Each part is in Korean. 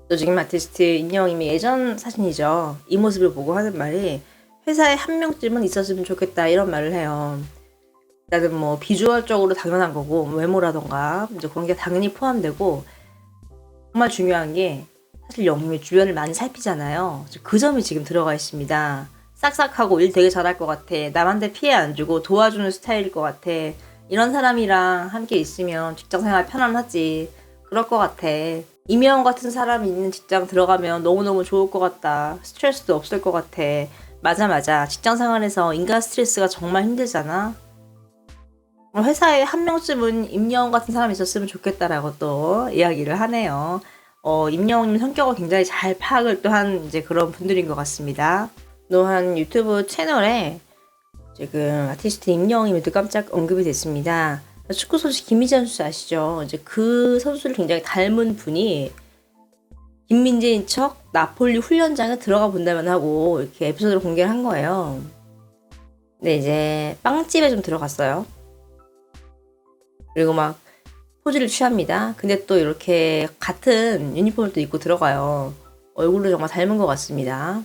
또 지금 아티스트 임영웅님이 예전 사진이죠. 이 모습을 보고 하는 말이 회사에 한 명쯤은 있었으면 좋겠다 이런 말을 해요. 일단은 뭐 비주얼적으로 당연한 거고 외모라던가 이제 그런 게 당연히 포함되고 정말 중요한 게 사실 영웅이 주변을 많이 살피잖아요. 그 점이 지금 들어가 있습니다. 싹싹하고 일 되게 잘할 것 같아. 남한테 피해 안 주고 도와주는 스타일일 것 같아. 이런 사람이랑 함께 있으면 직장생활 편안하지. 그럴 것 같아. 이명웅 같은 사람이 있는 직장 들어가면 너무너무 좋을 것 같다. 스트레스도 없을 것 같아. 맞아. 직장생활에서 인간 스트레스가 정말 힘들잖아. 회사에 한 명쯤은 임영웅 같은 사람이 있었으면 좋겠다라고 또 이야기를 하네요. 임영웅님 성격을 굉장히 잘 파악을 또 한 이제 그런 분들인 것 같습니다. 또한 유튜브 채널에 지금 아티스트 임영웅님도 깜짝 언급이 됐습니다. 축구 선수 김민재 선수 아시죠? 이제 그 선수를 굉장히 닮은 분이 김민재인 척 나폴리 훈련장에 들어가 본다면 하고 이렇게 에피소드를 공개를 한 거예요. 근데 이제 빵집에 좀 들어갔어요. 그리고 막 포즈를 취합니다. 근데 또 이렇게 같은 유니폼을 또 입고 들어가요. 얼굴도 정말 닮은 것 같습니다.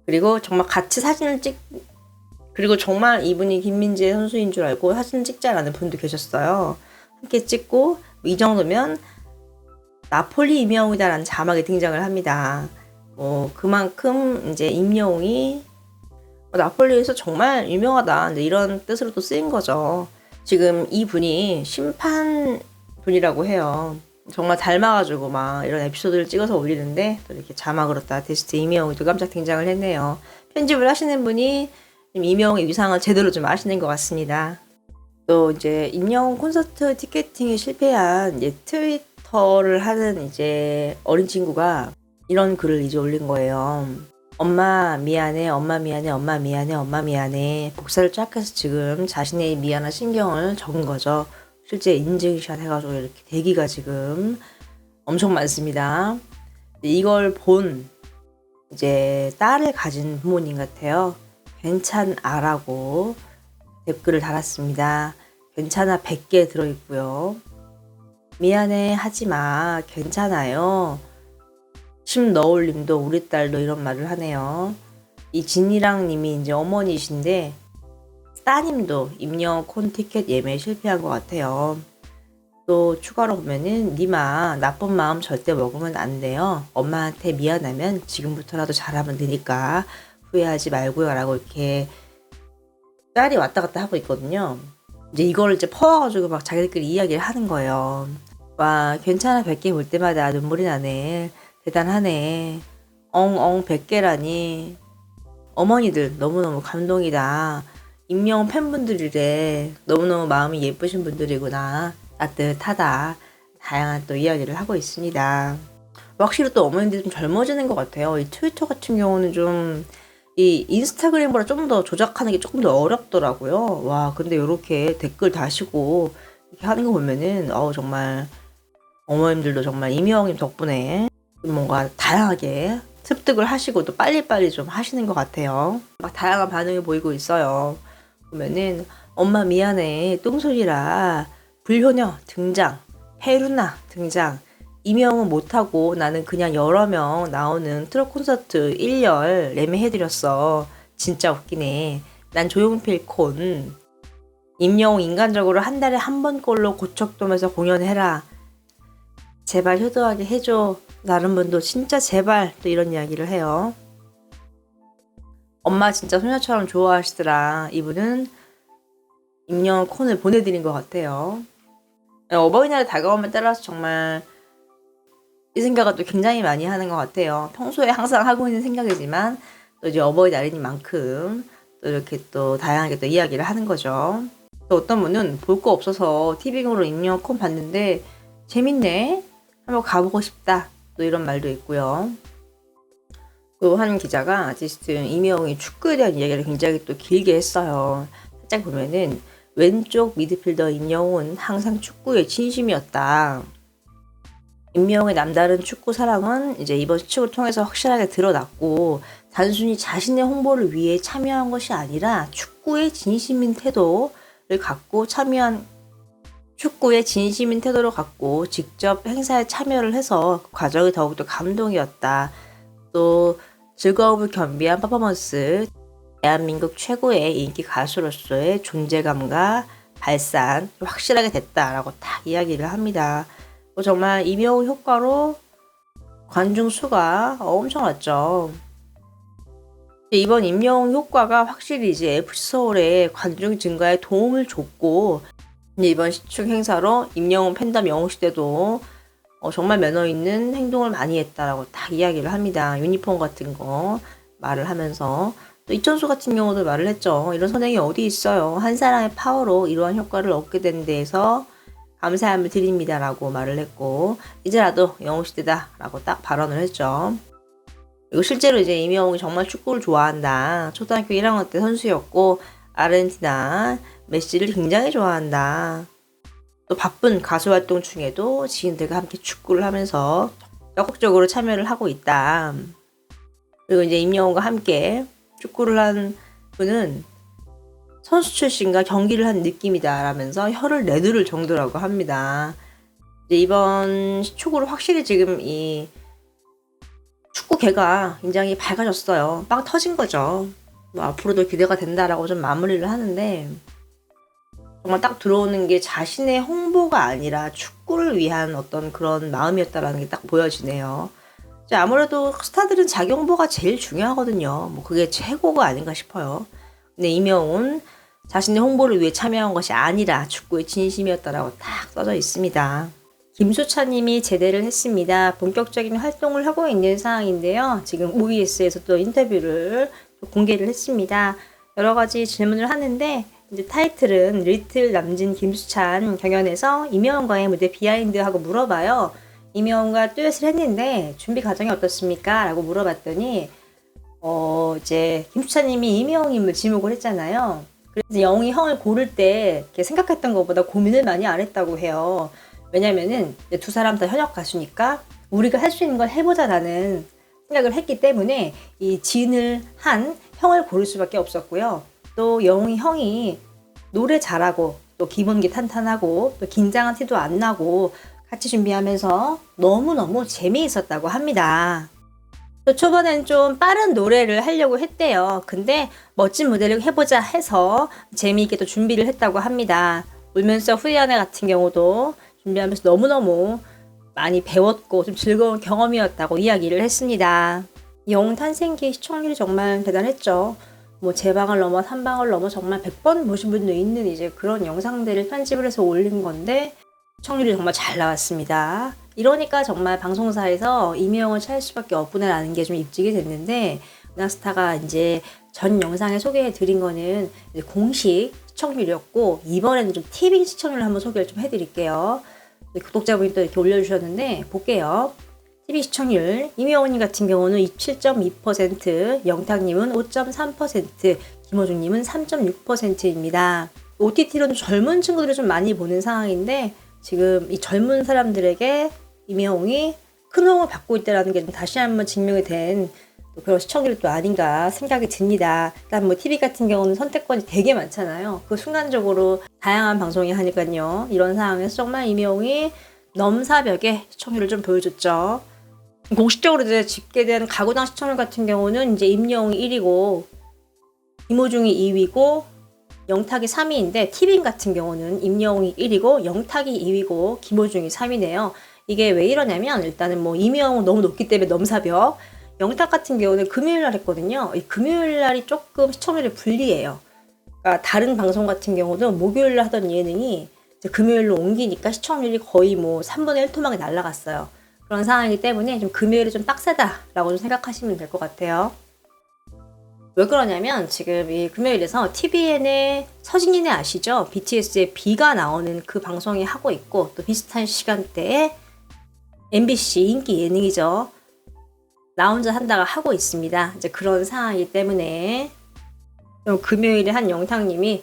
그리고 정말 같이 사진을 그리고 정말 이분이 김민재 선수인 줄 알고 사진 찍자라는 분도 계셨어요. 함께 찍고 이 정도면 나폴리 임영웅이다라는 자막이 등장을 합니다. 그만큼 이제 임영웅이 나폴리에서 정말 유명하다 이런 뜻으로 또 쓰인 거죠. 지금 이 분이 심판 분이라고 해요. 정말 닮아가지고 막 이런 에피소드를 찍어서 올리는데 또 이렇게 자막으로 또 아티스트 임영웅이 또 깜짝 등장을 했네요. 편집을 하시는 분이 임영웅의 위상을 제대로 좀 아시는 것 같습니다. 또 이제 임영웅 콘서트 티켓팅에 실패한 이제 트위터를 하는 이제 어린 친구가 이런 글을 이제 올린 거예요. 엄마 미안해, 엄마 미안해, 엄마 미안해, 엄마 미안해. 복사를 쫙 해서 지금 자신의 미안한 심경을 적은 거죠. 실제 인증샷 해가지고 이렇게 대기가 지금 엄청 많습니다. 이걸 본 이제 딸을 가진 부모님 같아요. 괜찮아라고 댓글을 달았습니다. 괜찮아 100개 들어있고요. 미안해 하지마 괜찮아요. 심너울님도 우리 딸도 이런 말을 하네요. 이 진이랑 님이 이제 어머니신데 따님도 임영웅 콘 티켓 예매에 실패한 것 같아요. 또 추가로 보면은 니마 나쁜 마음 절대 먹으면 안 돼요. 엄마한테 미안하면 지금부터라도 잘하면 되니까 후회하지 말고요 라고 이렇게 딸이 왔다 갔다 하고 있거든요. 이제 이걸 이제 퍼와가지고 막 자기들끼리 이야기를 하는 거예요. 와 괜찮아 100개 볼 때마다 눈물이 나네. 대단하네. 엉엉 100개라니. 어머니들 너무너무 감동이다. 임영웅 팬분들이래. 너무너무 마음이 예쁘신 분들이구나. 따뜻하다. 다양한 또 이야기를 하고 있습니다. 확실히 또 어머니들이 좀 젊어지는 것 같아요. 이 트위터 같은 경우는 좀 이 인스타그램보다 좀 더 조작하는 게 조금 더 어렵더라고요. 와 근데 이렇게 댓글 다시고 이렇게 하는 거 보면은 정말 어머님들도 정말 임영웅님 덕분에 뭔가 다양하게 습득을 하시고 또 빨리빨리 좀 하시는 것 같아요. 막 다양한 반응이 보이고 있어요. 보면은 엄마 미안해 똥소리라 불효녀 등장 페루나 등장 임영웅은 못하고 나는 그냥 여러 명 나오는 트롯 콘서트 1열 예매해드렸어. 진짜 웃기네. 난 조용필 콘 임영웅 인간적으로 한 달에 한 번꼴로 고척돔에서 공연해라. 제발 효도하게 해줘. 다른 분도 진짜 제발 또 이런 이야기를 해요. 엄마 진짜 소녀처럼 좋아하시더라. 이분은 임영웅 콘을 보내드린 것 같아요. 어버이날이 다가오면 따라서 정말 이 생각을 또 굉장히 많이 하는 것 같아요. 평소에 항상 하고 있는 생각이지만 또 이제 어버이날이니만큼 또 이렇게 또 다양하게 또 이야기를 하는 거죠. 또 어떤 분은 볼 거 없어서 티빙으로 임영웅 콘 봤는데 재밌네. 한번 가보고 싶다. 또 이런 말도 있고요. 또 한 기자가 아티스트 임영웅이 축구에 대한 이야기를 굉장히 또 길게 했어요. 살짝 보면은 왼쪽 미드필더 임영웅은 항상 축구에 진심이었다. 임영웅의 남다른 축구 사랑은 이제 이번 시축을 통해서 확실하게 드러났고 단순히 자신의 홍보를 위해 참여한 것이 아니라 축구에 진심인 태도를 갖고 참여한 축구에 진심인 태도를 갖고 직접 행사에 참여를 해서 그 과정이 더욱더 감동이었다. 또 즐거움을 겸비한 퍼포먼스, 대한민국 최고의 인기 가수로서의 존재감과 발산 확실하게 됐다라고 딱 이야기를 합니다. 정말 임영웅 효과로 관중 수가 엄청났죠. 이번 임영웅 효과가 확실히 이제 FC 서울의 관중 증가에 도움을 줬고, 이번 시축 행사로 임영웅 팬덤 영웅시대도 정말 매너 있는 행동을 많이 했다라고 딱 이야기를 합니다. 유니폼 같은 거 말을 하면서, 또 이천수 같은 경우도 말을 했죠. 이런 선행이 어디 있어요. 한 사람의 파워로 이러한 효과를 얻게 된 데에서 감사함을 드립니다라고 말을 했고, 이제라도 영웅시대다라고 딱 발언을 했죠. 그리고 실제로 이제 임영웅이 정말 축구를 좋아한다. 초등학교 1학년 때 선수였고 아르헨티나 메시를 굉장히 좋아한다. 또 바쁜 가수 활동 중에도 지인들과 함께 축구를 하면서 적극적으로 참여를 하고 있다. 그리고 이제 임영웅과 함께 축구를 한 분은 선수 출신과 경기를 한 느낌이다 라면서 혀를 내두를 정도라고 합니다. 이제 이번 시축으로 확실히 지금 이 축구계가 굉장히 밝아졌어요. 빵 터진 거죠. 앞으로도 기대가 된다라고 좀 마무리를 하는데, 정말 딱 들어오는 게 자신의 홍보가 아니라 축구를 위한 어떤 그런 마음이었다라는 게 딱 보여지네요. 아무래도 스타들은 자기 홍보가 제일 중요하거든요. 그게 최고가 아닌가 싶어요. 근데 임영웅은 자신의 홍보를 위해 참여한 것이 아니라 축구의 진심이었다라고 딱 써져 있습니다. 김수찬님이 제대를 했습니다. 본격적인 활동을 하고 있는 상황인데요. 지금 OBS에서 또 인터뷰를 공개를 했습니다. 여러 가지 질문을 하는데, 이제 타이틀은 리틀 남진 김수찬 경연에서 임영웅과의 무대 비하인드하고 물어봐요. 임영웅과 듀엣을 했는데 준비 과정이 어떻습니까? 라고 물어봤더니 이제 김수찬님이 임영웅님을 지목을 했잖아요. 그래서 영웅이 형을 고를 때 생각했던 것보다 고민을 많이 안 했다고 해요. 왜냐면은 두 사람 다 현역 가수니까 우리가 할 수 있는 걸 해보자라는 생각을 했기 때문에 이 진을 한 형을 고를 수밖에 없었고요. 또 영웅이 형이 노래 잘하고 또 기본기 탄탄하고 또 긴장한 티도 안 나고 같이 준비하면서 너무너무 재미있었다고 합니다. 또 초반엔 좀 빠른 노래를 하려고 했대요. 근데 멋진 무대를 해보자 해서 재미있게 또 준비를 했다고 합니다. 울면서 후회하네 같은 경우도 준비하면서 너무너무 많이 배웠고 좀 즐거운 경험이었다고 이야기를 했습니다. 영웅 탄생기 시청률이 정말 대단했죠. 제 방을 넘어 3방을 넘어 정말 100번 보신 분도 있는 이제 그런 영상들을 편집을 해서 올린 건데 시청률이 정말 잘 나왔습니다. 이러니까 정말 방송사에서 임영웅을 찾을 수밖에 없구나라는 게 좀 입증이 됐는데, 은하스타가 이제 전 영상에 소개해 드린 거는 공식 시청률이었고, 이번에는 좀 TV 시청률을 한번 소개를 좀 해드릴게요. 구독자분이 또 이렇게 올려주셨는데 볼게요. TV 시청률 임영웅님 같은 경우는 27.2%, 영탁님은 5.3%, 김호중님은 3.6%입니다. OTT로는 젊은 친구들이 좀 많이 보는 상황인데 지금 이 젊은 사람들에게 임영웅이 큰 호응을 받고 있다는 게 좀 다시 한번 증명이 된 그런 시청률이 또 아닌가 생각이 듭니다. 일단 TV 같은 경우는 선택권이 되게 많잖아요. 그 순간적으로 다양한 방송이 하니까요. 이런 상황에서 정말 임영웅이 넘사벽의 시청률을 좀 보여줬죠. 공식적으로 이제 집계된 가구당 시청률 같은 경우는 이제 임영웅이 1위고 김호중이 2위고 영탁이 3위인데, TVN 같은 경우는 임영웅이 1위고 영탁이 2위고 김호중이 3위네요. 이게 왜 이러냐면 일단은 임영웅은 너무 높기 때문에 넘사벽, 영탁 같은 경우는 금요일날 했거든요. 이 금요일날이 조금 시청률이 불리해요. 그러니까 다른 방송 같은 경우도 목요일날 하던 예능이 이제 금요일로 옮기니까 시청률이 거의 3분의 1 토막이 날아갔어요. 그런 상황이기 때문에 좀 금요일이 좀 빡세다라고 좀 생각하시면 될 것 같아요. 왜 그러냐면 지금 이 금요일에서 TVN의 서진이네 아시죠? BTS의 B가 나오는 그 방송이 하고 있고, 또 비슷한 시간대에 MBC 인기 예능이죠. 나 혼자 산다가 하고 있습니다. 이제 그런 상황이기 때문에 금요일에 한 영탁님이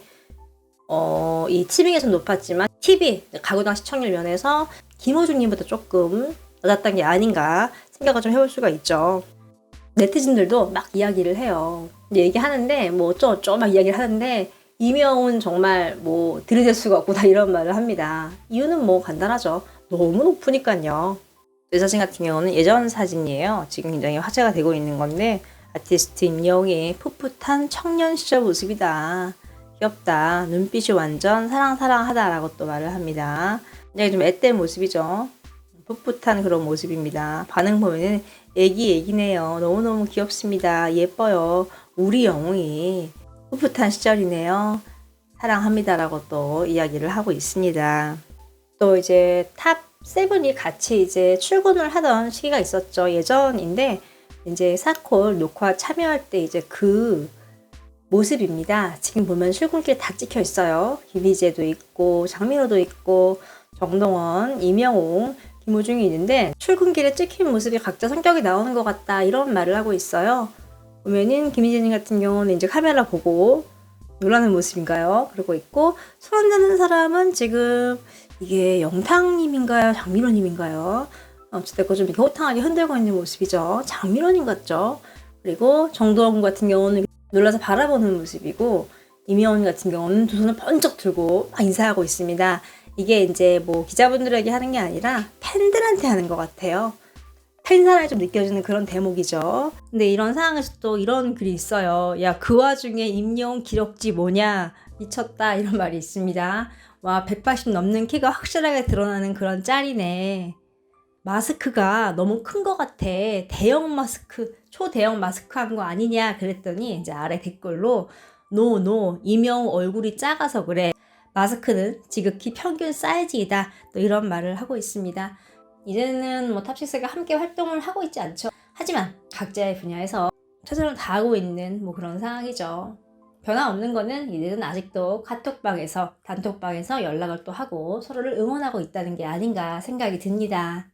이 티빙에서 높았지만 TV 가구당 시청률 면에서 김호중님보다 조금 낮았던 게 아닌가 생각을 좀 해볼 수가 있죠. 네티즌들도 막 이야기를 해요. 얘기하는데 어쩌고저쩌고 막 이야기를 하는데, 이명훈 정말 뭐 들이댈 수가 없고 다 이런 말을 합니다. 이유는 뭐 간단하죠. 너무 높으니까요. 이 사진 같은 경우는 예전 사진이에요. 지금 굉장히 화제가 되고 있는 건데 아티스트 임영웅의 풋풋한 청년 시절 모습이다. 귀엽다. 눈빛이 완전 사랑하다라고 또 말을 합니다. 굉장히 좀 앳된 모습이죠. 풋풋한 그런 모습입니다. 반응 보면은 애기네요. 너무너무 귀엽습니다. 예뻐요. 우리 영웅이 풋풋한 시절이네요. 사랑합니다라고 또 이야기를 하고 있습니다. 또 이제 탑 7이 같이 이제 출근을 하던 시기가 있었죠. 예전인데 이제 사콜 녹화 참여할 때 이제 그 모습입니다. 지금 보면 출근길 다 찍혀 있어요. 김희재도 있고 장민호도 있고 정동원, 이명웅, 김호중이 있는데 출근길에 찍힌 모습이 각자 성격이 나오는 것 같다 이런 말을 하고 있어요. 보면은 김희재님 같은 경우는 이제 카메라 보고 놀라는 모습인가요? 그러고 있고 손 흔드는 사람은 지금 이게 영탁님인가요? 장민호님인가요? 어쨌든 좀 이렇게 호탕하게 흔들고 있는 모습이죠. 장민호님 같죠? 그리고 정동원 같은 경우는 놀라서 바라보는 모습이고 이명훈 같은 경우는 두 손을 번쩍 들고 막 인사하고 있습니다. 이게 이제 뭐 기자분들에게 하는 게 아니라 팬들한테 하는 것 같아요. 팬사랑이 좀 느껴지는 그런 대목이죠. 근데 이런 상황에서 또 이런 글이 있어요. 야, 그 와중에 임영웅 기럭지 뭐냐? 미쳤다. 이런 말이 있습니다. 와, 180 넘는 키가 확실하게 드러나는 그런 짤이네. 마스크가 너무 큰 것 같아. 대형 마스크, 초대형 마스크 한 거 아니냐? 그랬더니 이제 아래 댓글로 노, 임영웅 얼굴이 작아서 그래. 마스크는 지극히 평균 사이즈이다. 또 이런 말을 하고 있습니다. 이제는 뭐 탑6가 함께 활동을 하고 있지 않죠. 하지만 각자의 분야에서 최선을 다하고 있는 뭐 그런 상황이죠. 변화없는 거는 이들은 아직도 카톡방에서 단톡방에서 연락을 또 하고 서로를 응원하고 있다는 게 아닌가 생각이 듭니다.